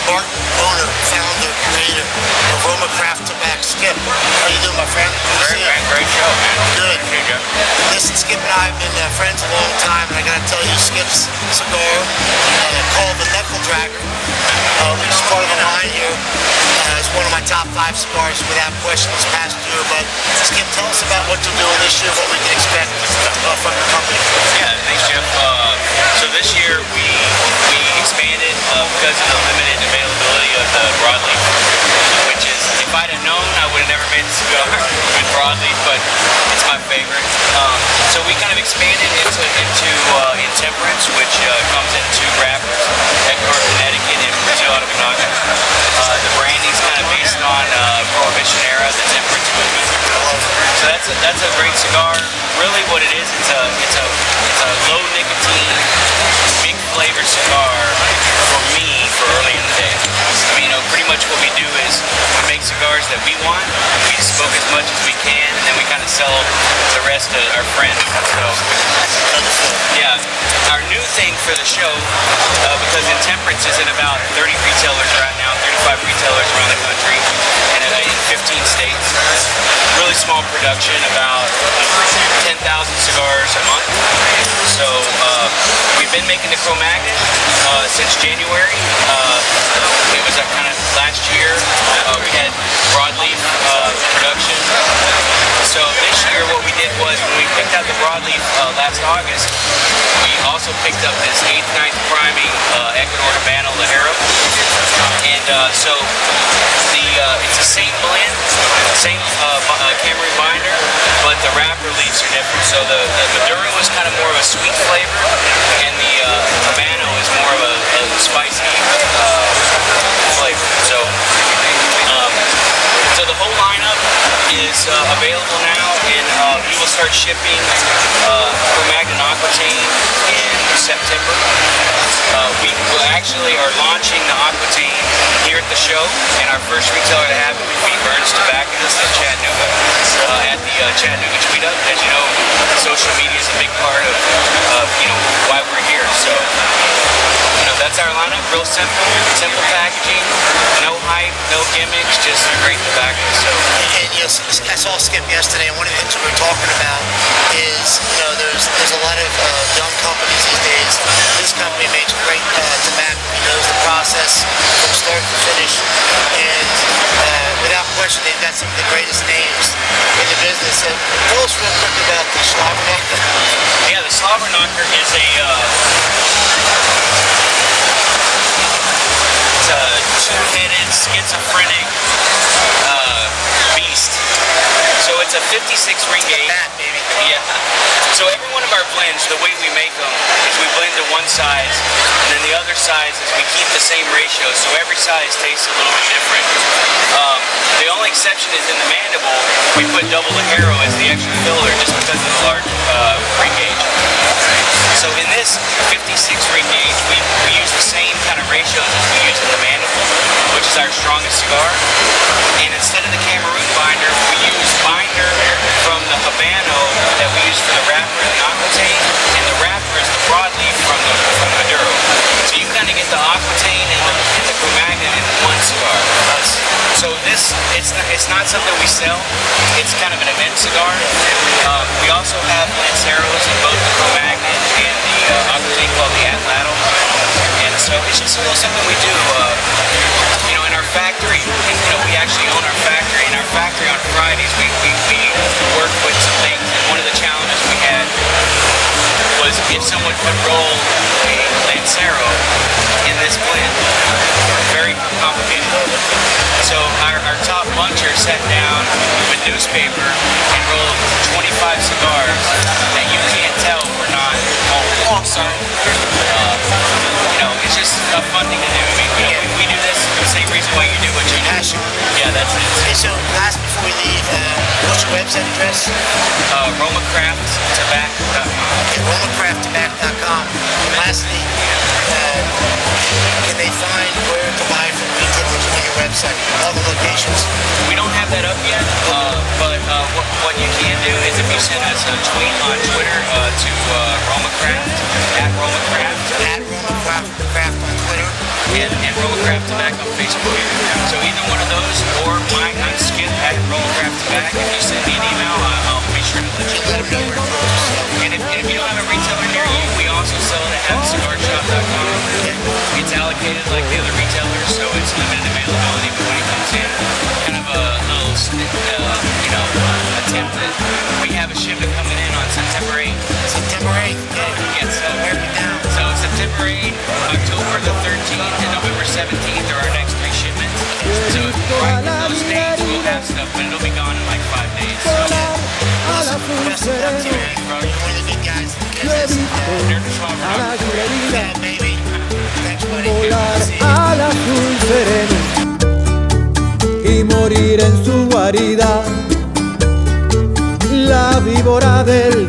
Martin, owner, founder, creator of RoMa Craft Tobac. Skip, how you doing, my friend? Great show, man. Good. Listen, Skip and I have been friends a long time, and I gotta tell you, Skip's cigar, called the Knuckle Dragger, which is part of the line here, is one of my top 5 cigars without question this past year. But Skip, tell us about what you're doing this year, what we can expect from your company. Yeah, thanks, Jeff. So this year we expanded because of the limited availability of the broadleaf, which is, if I'd have known, I would have never made a cigar with broadleaf, but it's my favorite. So we kind of expanded into intemperance, which comes in 2 wrappers, Ecuador, Connecticut, and Brazil out of Monaco. The branding's kind of based on Prohibition era, the temperance movement. So that's a great cigar. Really, what it is, it's a low nicotine, big flavor cigar for me for early in the day. I mean, pretty much what we do is we make cigars that we want, we smoke as much as we can, and then we kind of sell the rest to our friends. So, yeah, our new thing for the show, because Intemperance is in about 30 retailers right now, 35 retailers around the country, and in 15 states. Really small production, about 10,000 cigars a month. So we've been making the Cro-Magnon since January. It was kind of last year. We had broadleaf production. So this year what we did was, when we picked out the broadleaf last August, we also picked up this 8th, 9th priming Ecuador Habano Ligero. And so it's the same blend, same Cameroon binder, but the wrapper leaves are different. So the Maduro is kind of more of a sweet flavor, and the Habano is more of a spicy flavor. So the whole lineup is available now, and we will start shipping Cro-Magnon Aquitaine in September. We actually are launching the Aquitaine here at the show, and our first retailer to have it would be Burns Tobacconist in Chattanooga, at the Chattanooga Tweet Up. As you know, social media is a big part of why we're here. So that's our lineup. Real simple packaging, no hype, no gimmicks, just great tobacco. So, and I saw Skip yesterday, and one of the things we were talking about is, there's a lot of young companies these days. This company makes great tobacco. He knows the process from start to finish, and without question, they've got some of the greatest names in the business. So tell us real quick about the Slobberknocker. Yeah, the Slobberknocker is it's a two-headed schizophrenic beast. So it's a 56 ring gauge. Bat, baby. Yeah. So every one of our blends, the way we make them is we blend to one size, and then the other size is we keep the same ratio. So every size tastes a little bit different. The only exception is in the mandible, we put double Ligero as the extra filler just because of the large ring gauge. So in this 56 ring gauge, we use the same kind of ratios as we use in the mandible, which is our strongest cigar. And instead of the Cameroon binder, we use binder from the Habano that we use for the wrapper and the Aquitaine, and the wrapper is the broadleaf from Maduro. So you kind of get the Aquitaine and the Cro-Magnon in one cigar. So it's not something we sell. It's kind of an event cigar. We also have Lanceros in both the Cro-Magnon and the Aquitaine called the Atlato. And so it's just a little something we do. In our factory, we actually own our factory. In our factory on Fridays, we work with some things. And one of the challenges we had was if someone could roll a Lancero in this blend. Very complicated. So our top muncher sat down with newspaper and rolled 25 cigars that you can't tell were not awesome. It's just a fun thing to do. I mean, we do this for the same reason why you do what you do. Passion. Yeah, that's it. Okay, so last before we leave, what's your website address? RoMaCraftTobac.com. Okay, RoMaCraftTobac.com. And lastly, can they find where to buy from retailers on your website? All the locations? We don't have that up yet, but what you can do is if you send us a tweet on Twitter to RoMaCraft, at RoMaCraft. At RoMaCraft on Twitter. And and RoMa Craft Tobac on Facebook. So either one of those or mine, I'm Skip at RoMa Craft Tobac. If you send me an email, I'll be sure to let you know. And if you don't have a retailer near you, we also sell it at cigarshop.com. It's allocated like the other retailers, so it's limited availability, but when it comes in, kind of a little, attempt that we have a shipment coming in on September 8th. September 8th. Yeah, so, Mark it down. so September 8th, October the 13th, and November 17th are our next 3 shipments. So right in those days, we'll have stuff, but it'll be gone in like 5 days. So, Best of luck to you, man. You're one of the big guys in the business. Yeah, baby. Thanks, buddy. See you. Al azul sereno y morir en su guarida, la víbora del